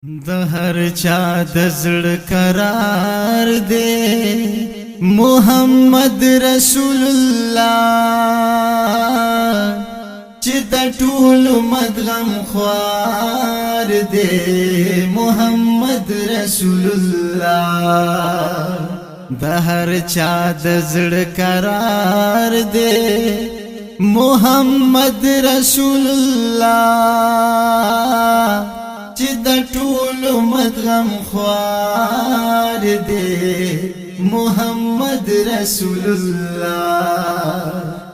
د هر چا د زړه قرار دے محمد رسول الله چې د ټول مدغم خوار دے محمد رسول الله د هر چا د زړه قرار دے محمد رسول الله چې د ټول مدغم خوار دے محمد رسول الله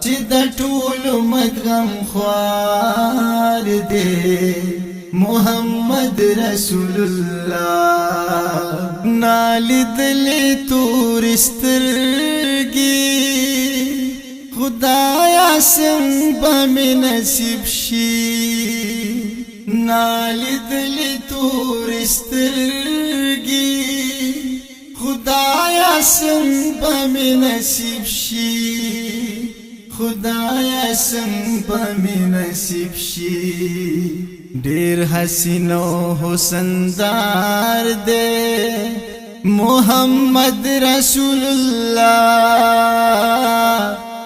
چې د ټول مدغم خوار دے محمد رسول الله نالیدلې تور سترګې خدایا څنګه مې نصیب شي نالیدلې تور سترګې خدایا څنګه مې نصیب شي خدایا څنګه مې نصیب شي ډېر حسین او حسندار دے محمد رسول الله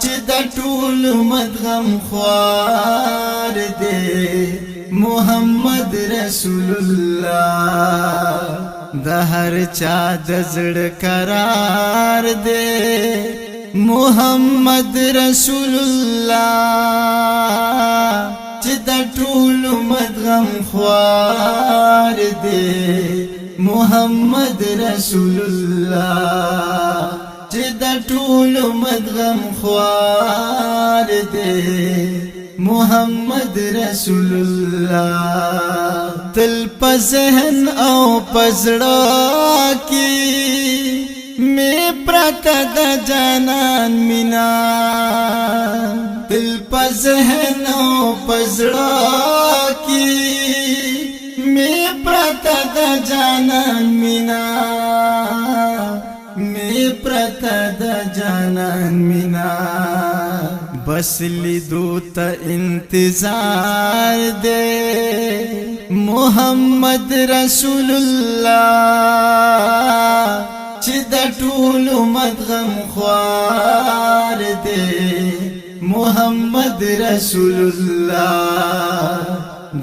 چې د ټول مدغم خوار دے محمد رسول الله د هر چا د زړه قرار دے محمد رسول الله چې د ټول مدغم خوار دے محمد رسول الله چې د ټول مدغم خوار دے محمد رسول الله تل پزهن او پزړه کی میں پرتا د جانان مینا تل پزهن او پزړه کی میں پرتا د جانان مینا میں پرتا د جانان مینا بس لیدو تا انتظار دے محمد رسول الله چې د ټول مدغم خوار دے محمد رسول الله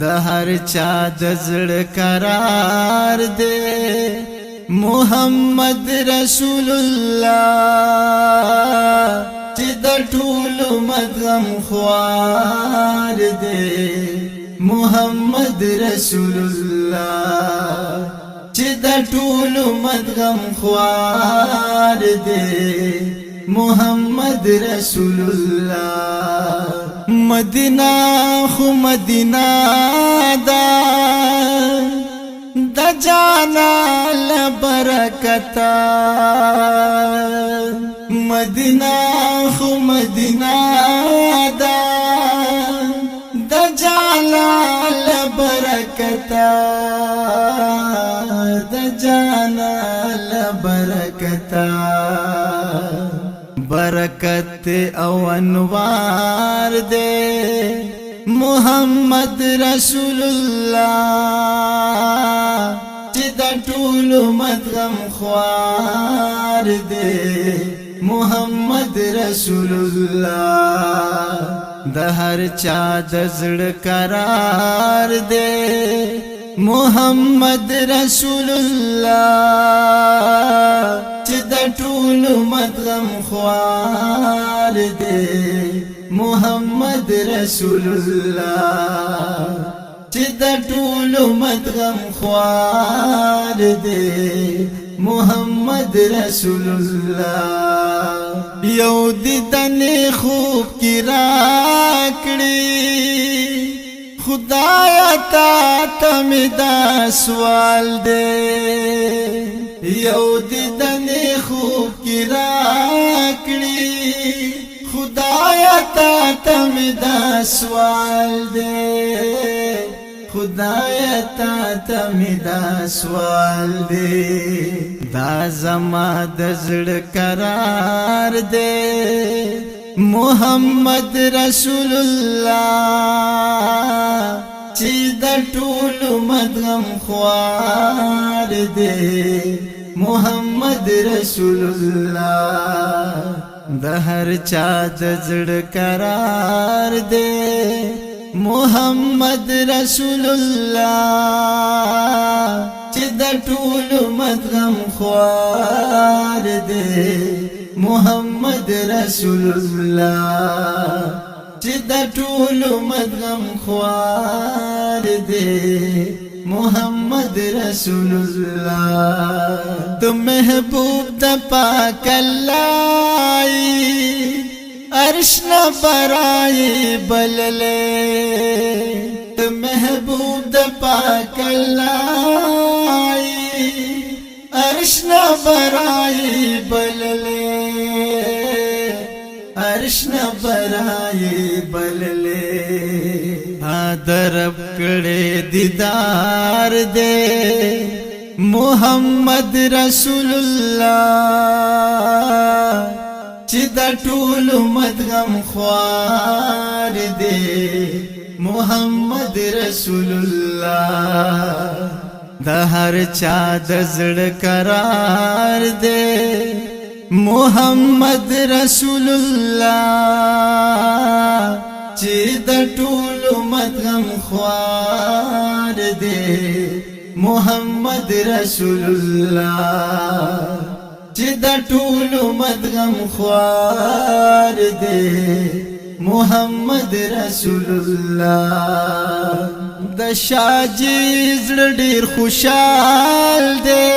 د هر چا د زړه قرار دے محمد رسول الله چې د ټول مدغم خوار دے محمد رسول الله چې د ټول مدغم خوار دے محمد رسول الله مدینہ خو مدینہ دا د جانا لبرکتا مدینہ خو مدینہ دا د جانا لبرکتا د جانا لبرکتا برکت او انوار دے محمد رسول الله چې د ټول مدغم خوار دے محمد رسول الله د هر چا د زړه قرار دے محمد رسول الله چې د ټول مدغم خوار دے محمد رسول الله چې د ټول مدغم خوار دے محمد رسول الله یو دیدنې خوب کی راکړي خدایا تا تمه دا سوال دے یو دیدنې خوب کی راکړي خدایا تا تمه دا سوال دے خدایا تا تمه دا سوال دے دا زما د زړه قرار دے محمد رسول الله چې د ټولو مدغم خوار دی محمد رسول الله د هر چا د زړه قرار دی محمد رسول الله چې د ټولو مدغم خوار دی محمد رسول الله چې د ټولو مدغم خوار دی محمد رسول الله تو محبوب د پاک الله ارشنا برای بللے تو محبوب د پاک الله ارشنا برای بللے ارشنا برای بللے درب کڑے دیدار دے محمد رسول اللہ چې د ټولو مدغم خوار دی محمد رسول الله د هر چا د زړه قرار دی محمد رسول الله چې د ټولو مدغم خوار دی محمد رسول الله چې د ټولو مدغم خوار دی محمد رسول الله د شاجی زړه ډیر خوشحال دی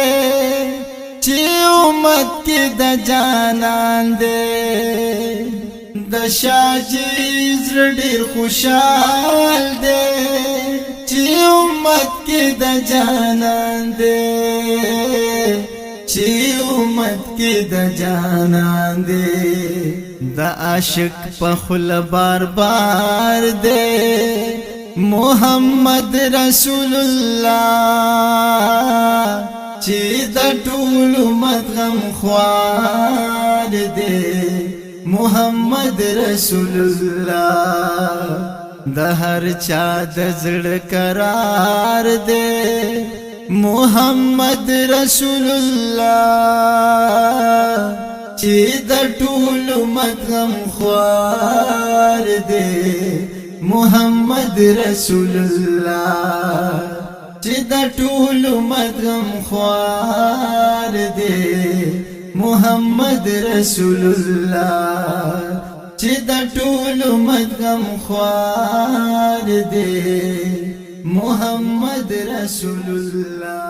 چې امت کې د جانان دی د شاجی زړه ډیر خوشحال دی چې امت کې د جانان دی چې امت کې د جانان دی د عاشق په خل بار بار دی محمد رسول الله چې د ټولو مدغم خوار دی محمد رسول الله د هر چا د زړه قرار دی محمد رسول الله چې د ټولو مدغم خوار دی محمد رسول الله چې د ټولو مدغم خوار دی محمد رسول الله چې د ټولو مدغم خوار دی محمد رسول الله